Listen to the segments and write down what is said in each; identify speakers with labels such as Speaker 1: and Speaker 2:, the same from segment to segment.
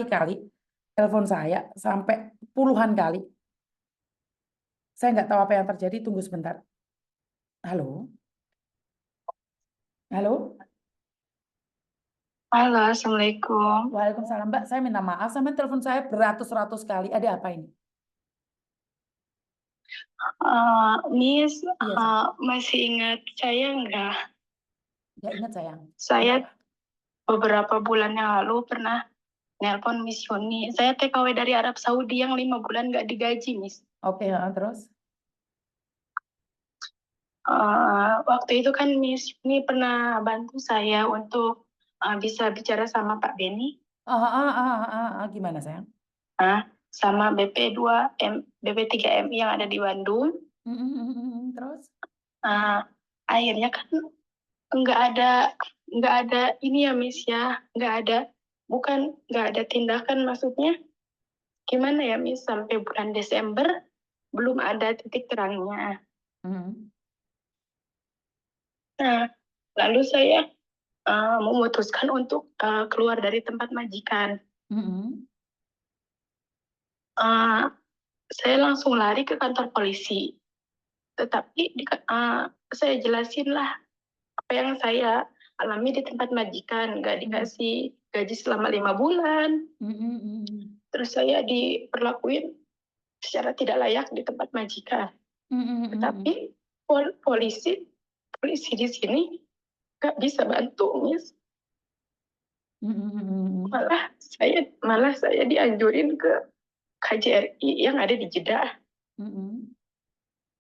Speaker 1: kali telepon saya sampai puluhan kali. Saya nggak tahu apa yang terjadi. Tunggu sebentar. Halo, halo.
Speaker 2: Halo, Assalamualaikum.
Speaker 1: Waalaikumsalam, Mbak. Saya minta maaf. Sampai telepon saya beratus-ratus kali. Ada apa ini?
Speaker 2: Miss,
Speaker 1: Iya, saya.
Speaker 2: masih ingat saya nggak?
Speaker 1: Nggak ingat sayang.
Speaker 2: Saya
Speaker 1: Kenapa?
Speaker 2: beberapa bulan yang lalu pernah nelpon Miss Yuni. Saya TKW dari Arab Saudi yang 5 bulan nggak digaji, Miss.
Speaker 1: Oke, terus?
Speaker 2: Waktu itu kan Miss Yuni pernah bantu saya untuk bisa bicara sama Pak Beni,
Speaker 1: Gimana sayang?
Speaker 2: sama BP3MI yang ada di Bandung.
Speaker 1: Terus?
Speaker 2: Akhirnya kan nggak ada ini ya Miss ya, nggak ada tindakan, maksudnya gimana ya Miss, sampai bulan Desember belum ada titik terangnya. Nah, lalu saya memutuskan untuk keluar dari tempat majikan. Saya langsung lari ke kantor polisi, tetapi saya jelasin lah apa yang saya alami di tempat majikan, nggak dikasih gaji selama 5 bulan. Terus saya diperlakuin secara tidak layak di tempat majikan. Tetapi polisi di sini nggak bisa bantu, Miss. Malah saya dianjurin ke KJRI yang ada di Jeddah.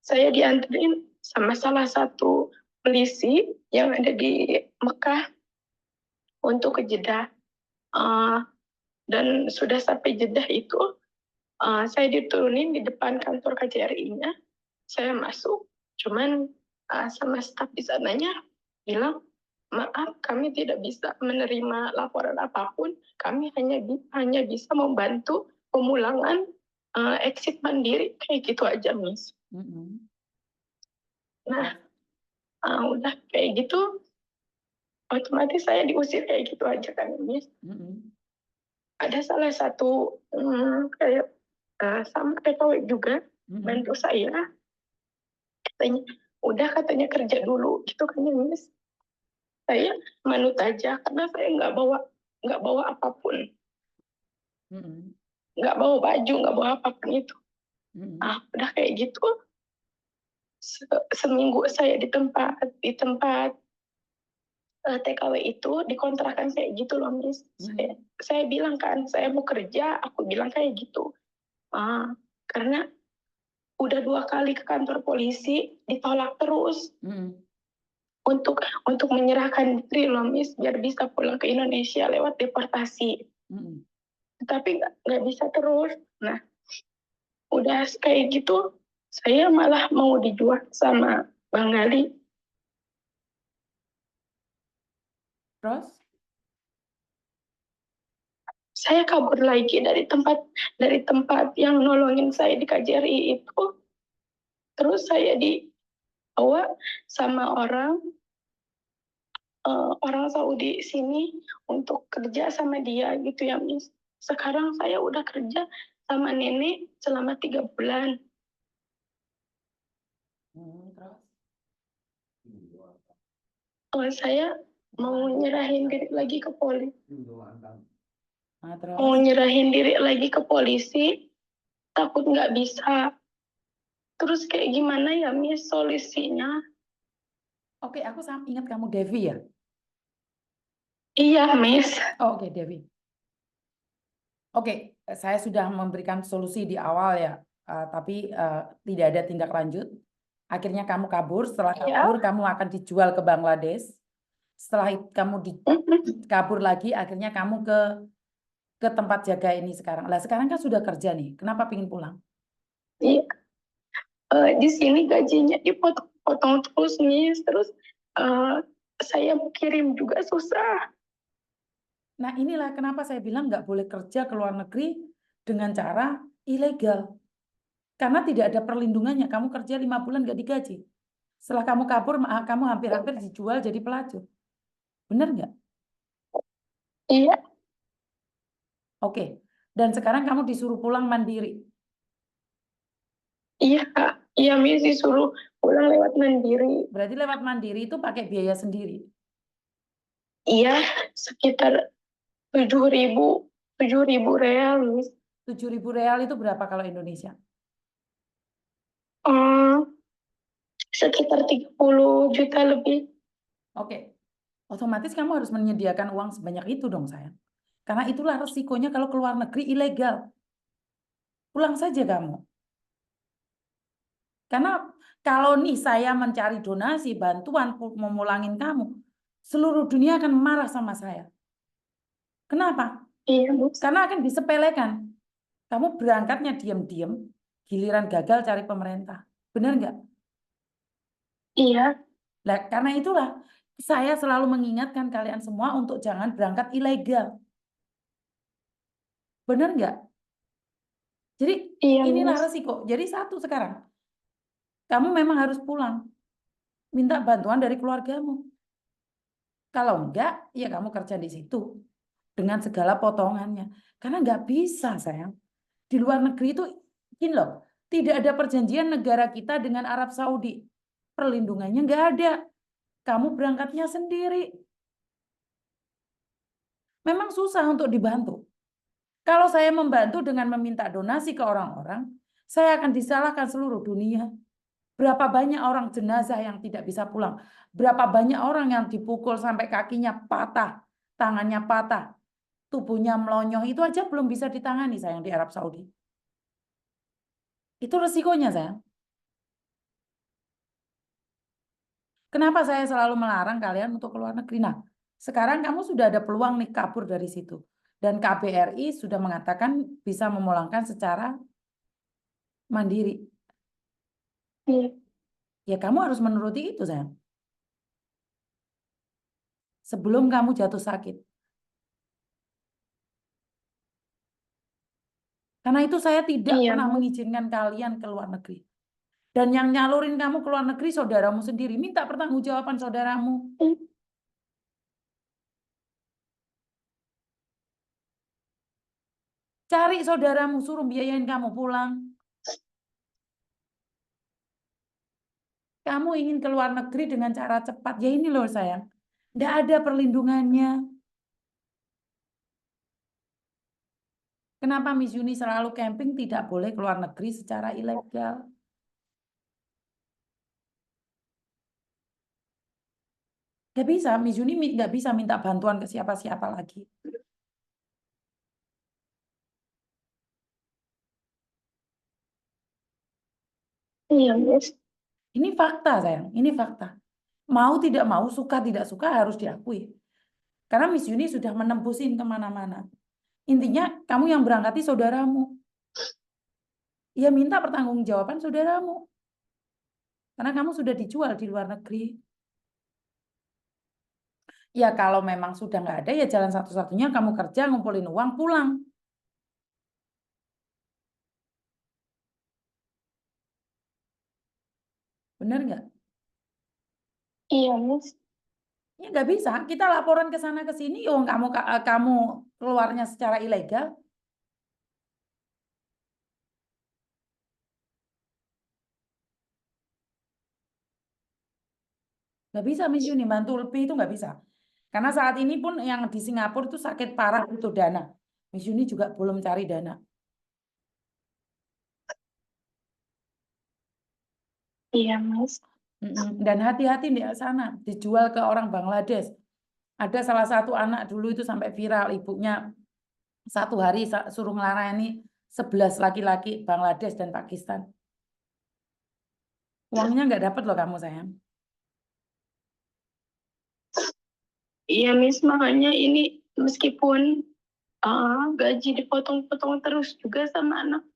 Speaker 2: Saya dianterin sama salah satu polisi yang ada di Mekah untuk ke Jeddah. Dan sudah sampai Jeddah itu, saya diturunin di depan kantor KJRI-nya. Saya masuk, cuman sama staf di sananya bilang, maaf, kami tidak bisa menerima laporan apapun. Kami hanya bisa membantu pemulangan exit mandiri, kayak gitu aja, Miss. Nah, udah kayak gitu, otomatis saya diusir kayak gitu aja kan, Miss. Ada salah satu kayak sama TKW juga bantu saya, katanya kerja dulu gitu kan, Miss. Saya manut aja karena saya nggak bawa apapun, nggak bawa baju, nggak bawa apapun itu. Udah kayak gitu, seminggu saya di tempat TKW itu dikontrakan kayak gitu loh, Miss. Saya bilang kan saya mau kerja, aku bilang kayak gitu. Karena udah 2 kali ke kantor polisi ditolak terus. Untuk menyerahkan diri loh, Miss, biar bisa pulang ke Indonesia lewat deportasi. Tapi nggak bisa terus. Nah, udah kayak gitu, saya malah mau dijual sama Bang Gali.
Speaker 1: Terus?
Speaker 2: Saya kabur lagi dari tempat yang nolongin saya di KJRI itu. Terus saya dibawa sama orang Saudi sini untuk kerja sama dia gitu ya, Miss. Sekarang saya udah kerja sama nenek selama 3 bulan. Saya mau nyerahin diri lagi ke polisi. Mau nyerahin diri lagi ke polisi, takut nggak bisa. Terus kayak gimana ya, Miss, solusinya?
Speaker 1: Oke, aku ingat kamu Devi ya?
Speaker 2: Iya, Miss.
Speaker 1: Oke, Devi. Oke, saya sudah memberikan solusi di awal ya, tapi tidak ada tindak lanjut. Akhirnya kamu kabur. Setelah kabur, kamu akan dijual ke Bangladesh. Setelah kamu kabur lagi, akhirnya kamu ke tempat jaga ini sekarang. Lah sekarang kan sudah kerja nih. Kenapa pingin pulang?
Speaker 2: Iya. Di sini gajinya dipotong terus, Miss. Terus saya mau kirim juga susah.
Speaker 1: Nah inilah kenapa saya bilang nggak boleh kerja ke luar negeri dengan cara ilegal. Karena tidak ada perlindungannya. Kamu kerja 5 bulan nggak digaji. Setelah kamu kabur, kamu hampir-hampir dijual jadi pelacur. Benar nggak?
Speaker 2: Iya.
Speaker 1: Oke. Dan sekarang kamu disuruh pulang mandiri.
Speaker 2: Iya Kak, iya Miss disuruh pulang lewat mandiri.
Speaker 1: Berarti lewat mandiri itu pakai biaya sendiri.
Speaker 2: Iya, sekitar 7.000 real Miss.
Speaker 1: 7.000 real itu berapa kalau Indonesia?
Speaker 2: Sekitar 30 juta lebih.
Speaker 1: Oke. Otomatis kamu harus menyediakan uang sebanyak itu dong, sayang. Karena itulah resikonya kalau keluar negeri ilegal. Pulang saja kamu. Karena kalau nih saya mencari donasi, bantuan, memulangin kamu, seluruh dunia akan marah sama saya. Kenapa?
Speaker 2: Iya Miss.
Speaker 1: Karena akan disepelekan. Kamu berangkatnya diam-diam, giliran gagal cari pemerintah. Benar nggak?
Speaker 2: Iya,
Speaker 1: Nah, karena itulah saya selalu mengingatkan kalian semua untuk jangan berangkat ilegal. Benar nggak? Jadi
Speaker 2: iya
Speaker 1: inilah
Speaker 2: Miss.
Speaker 1: resiko. Jadi satu sekarang, kamu memang harus pulang. Minta bantuan dari keluargamu. Kalau enggak, ya kamu kerja di situ. Dengan segala potongannya. Karena nggak bisa, sayang. Di luar negeri itu, gini loh, tidak ada perjanjian negara kita dengan Arab Saudi. Perlindungannya nggak ada. Kamu berangkatnya sendiri. Memang susah untuk dibantu. Kalau saya membantu dengan meminta donasi ke orang-orang, saya akan disalahkan seluruh dunia. Berapa banyak orang jenazah yang tidak bisa pulang. Berapa banyak orang yang dipukul sampai kakinya patah, tangannya patah, tubuhnya melonyoh. Itu aja belum bisa ditangani, sayang, di Arab Saudi. Itu resikonya, sayang. Kenapa saya selalu melarang kalian untuk keluar negeri? Nah, sekarang kamu sudah ada peluang nih kabur dari situ. Dan KBRI sudah mengatakan bisa memulangkan secara mandiri.
Speaker 2: Iya,
Speaker 1: Ya kamu harus menuruti itu, sayang. Sebelum kamu jatuh sakit. Karena itu saya tidak
Speaker 2: iya
Speaker 1: pernah
Speaker 2: Miss.
Speaker 1: mengizinkan kalian ke luar negeri. Dan yang nyalurin kamu ke luar negeri saudaramu sendiri. Minta pertanggungjawaban saudaramu. Cari saudaramu, suruh biayain kamu pulang. Kamu ingin ke luar negeri dengan cara cepat. Ya ini loh, sayang. Tidak ada perlindungannya. Kenapa Miss Yuni selalu camping tidak boleh keluar negeri secara ilegal? Gak bisa, Miss Yuni nggak bisa minta bantuan ke siapa-siapa lagi.
Speaker 2: Iya Miss.
Speaker 1: Ini fakta, sayang. Ini fakta. Mau tidak mau, suka tidak suka harus diakui. Karena Miss Yuni sudah menembusin kemana-mana. Intinya kamu yang berangkati saudaramu. Ya minta pertanggungjawaban saudaramu. Karena kamu sudah dijual di luar negeri. Ya kalau memang sudah nggak ada, ya jalan satu-satunya kamu kerja, ngumpulin uang, pulang. Benar nggak?
Speaker 2: Iya Miss.
Speaker 1: Ya nggak bisa. Kita laporan ke sana ke sini, oh kamu keluarnya secara ilegal. Nggak bisa Miss Yuni, bantu lebih itu nggak bisa. Karena saat ini pun yang di Singapura itu sakit parah itu dana. Miss Yuni juga belum cari dana.
Speaker 2: Iya Miss.
Speaker 1: Dan hati-hati di sana, dijual ke orang Bangladesh. Ada salah satu anak dulu itu sampai viral, ibunya satu hari suruh ngelarani 11 laki-laki Bangladesh dan Pakistan. Uangnya nggak dapat loh kamu, sayang.
Speaker 2: Iya Miss, makanya ini meskipun gaji dipotong-potong terus juga sama anak,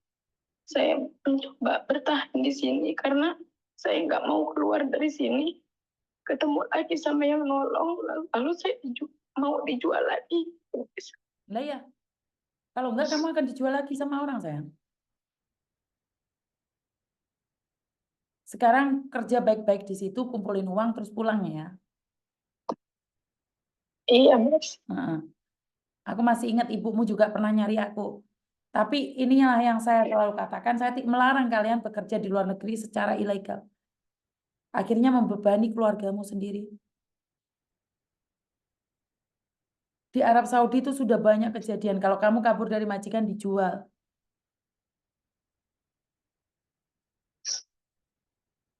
Speaker 2: saya mencoba bertahan di sini karena saya nggak mau keluar dari sini. Ketemu lagi sama yang nolong, lalu saya mau dijual lagi.
Speaker 1: Lah ya, kalau enggak kamu akan dijual lagi sama orang, sayang. Sekarang kerja baik-baik di situ, kumpulin uang terus pulang ya.
Speaker 2: Iya Mas.
Speaker 1: Heeh. Aku masih ingat ibumu juga pernah nyari aku. Tapi inilah yang saya selalu katakan, saya melarang kalian bekerja di luar negeri secara ilegal. Akhirnya membebani keluargamu sendiri. Di Arab Saudi itu sudah banyak kejadian. Kalau kamu kabur dari majikan dijual.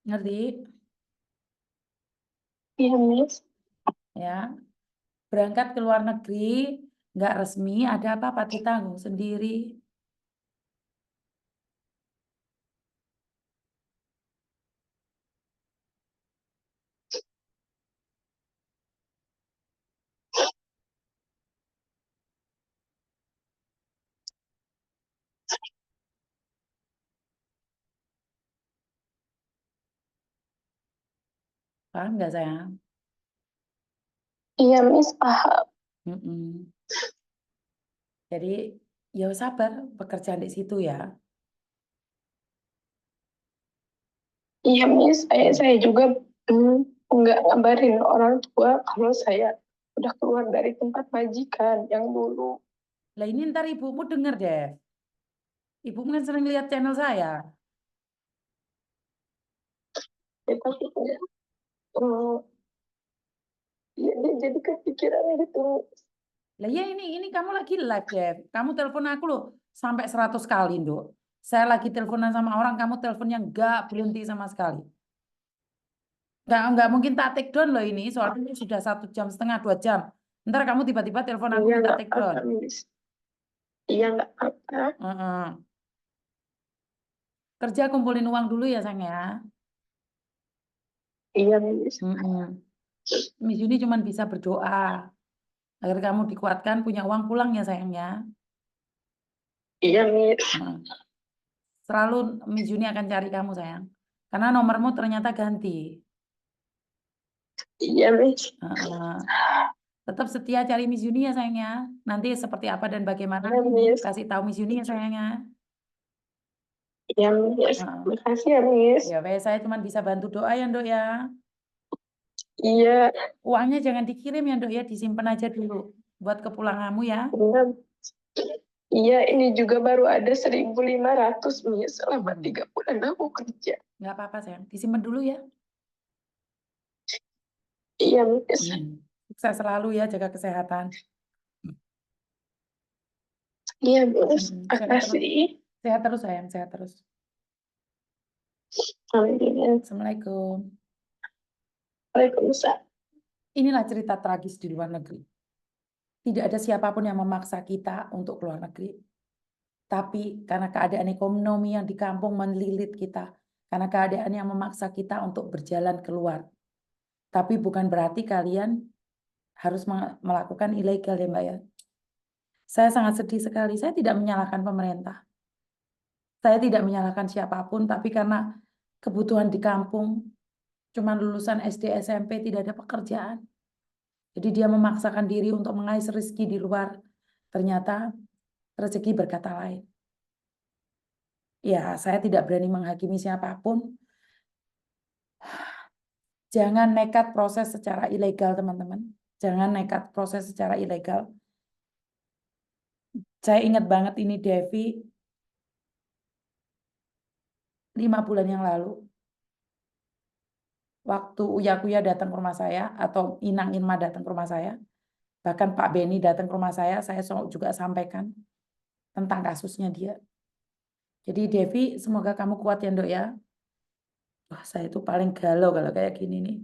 Speaker 1: Ngerti?
Speaker 2: Iya, Miss.
Speaker 1: Ya. Berangkat ke luar negeri, nggak resmi, ada apa-apa ditanggung sendiri. Paham nggak sayang?
Speaker 2: Iya, Miss, paham.
Speaker 1: Mm-mm. Jadi ya sabar pekerjaan di situ ya.
Speaker 2: Iya, Miss. Saya juga nggak ngabarin orang tua kalau saya udah keluar dari tempat majikan yang dulu.
Speaker 1: Lah ini ntar ibumu denger deh. Ibumu kan sering lihat channel saya.
Speaker 2: Ya, tapi uh, ya, dia jadi kepikiran gitu.
Speaker 1: Lah ya ini kamu lagi live deh. Kamu telepon aku loh sampai 100 kali, Nduk. Saya lagi teleponan sama orang, kamu teleponnya nggak berhenti sama sekali. Nggak mungkin tak take down loh ini, soalnya ini sudah 1,5 jam, 2 jam. Ntar kamu tiba-tiba telepon aku
Speaker 2: Iya,
Speaker 1: minta
Speaker 2: nggak
Speaker 1: take down.
Speaker 2: apa-apa, Miss. Iya, nggak apa-apa.
Speaker 1: Heeh. Kerja kumpulin uang dulu ya sayang ya.
Speaker 2: Iya, Miss.
Speaker 1: Miss Yuni cuma bisa berdoa agar kamu dikuatkan punya uang pulang ya sayang ya.
Speaker 2: Iya, Miss.
Speaker 1: Heeh. Selalu Miss Yuni akan cari kamu sayang. Karena nomormu ternyata ganti.
Speaker 2: Iya, Miss.
Speaker 1: Heeh. Tetap setia cari Miss Yuni ya sayang ya. Nanti seperti apa dan bagaimana
Speaker 2: Iya, Miss.
Speaker 1: kasih tahu Miss Yuni ya sayang ya.
Speaker 2: Iya, Miss.
Speaker 1: Heeh.
Speaker 2: Makasih ya, Miss.
Speaker 1: Ya, saya cuma bisa bantu doa ya, Nduk ya.
Speaker 2: Iya,
Speaker 1: Uangnya jangan dikirim ya, Nduk ya, disimpan aja dulu buat kepulanganmu ya.
Speaker 2: benar. Iya, ini juga baru ada 1.500, Miss, selama 3 bulan aku kerja.
Speaker 1: Nggak apa-apa sayang, disimpan dulu ya.
Speaker 2: Iya, Miss.
Speaker 1: Sukses selalu ya, jaga kesehatan.
Speaker 2: Iya, Miss.
Speaker 1: Sehat terus.
Speaker 2: Makasih.
Speaker 1: Sehat terus sayang, sehat terus.
Speaker 2: Amin.
Speaker 1: Assalamualaikum.
Speaker 2: Waalaikumsalam.
Speaker 1: Inilah cerita tragis di luar negeri. Tidak ada siapapun yang memaksa kita untuk keluar negeri. Tapi karena keadaan ekonomi yang di kampung melilit kita, karena keadaan yang memaksa kita untuk berjalan keluar. Tapi bukan berarti kalian harus melakukan ilegal ya Mbak ya. Saya sangat sedih sekali, saya tidak menyalahkan pemerintah. Saya tidak menyalahkan siapapun, tapi karena kebutuhan di kampung, cuma lulusan SD, SMP tidak ada pekerjaan. Jadi dia memaksakan diri untuk mengais rezeki di luar. Ternyata rezeki berkata lain. Ya, saya tidak berani menghakimi siapapun. Jangan nekat proses secara ilegal, teman-teman. Jangan nekat proses secara ilegal. Saya ingat banget ini Devi 5 bulan yang lalu. Waktu Uya-Kuya datang ke rumah saya, atau Inang Inma datang ke rumah saya, bahkan Pak Beni datang ke rumah saya juga sampaikan tentang kasusnya dia. Jadi Devi, semoga kamu kuat ya, Nduk ya. Wah, saya itu paling galau kalau kayak gini nih.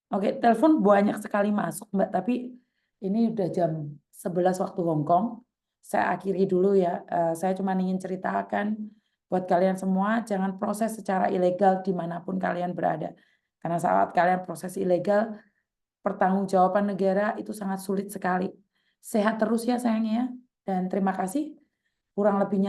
Speaker 1: Oke, telepon banyak sekali masuk, Mbak, tapi ini udah jam 11 waktu Hong Kong. Saya akhiri dulu ya. Saya cuma ingin ceritakan buat kalian semua, jangan proses secara ilegal dimanapun kalian berada. Karena saat kalian proses ilegal, pertanggungjawaban negara itu sangat sulit sekali. Sehat terus ya sayangnya, dan terima kasih. Kurang lebihnya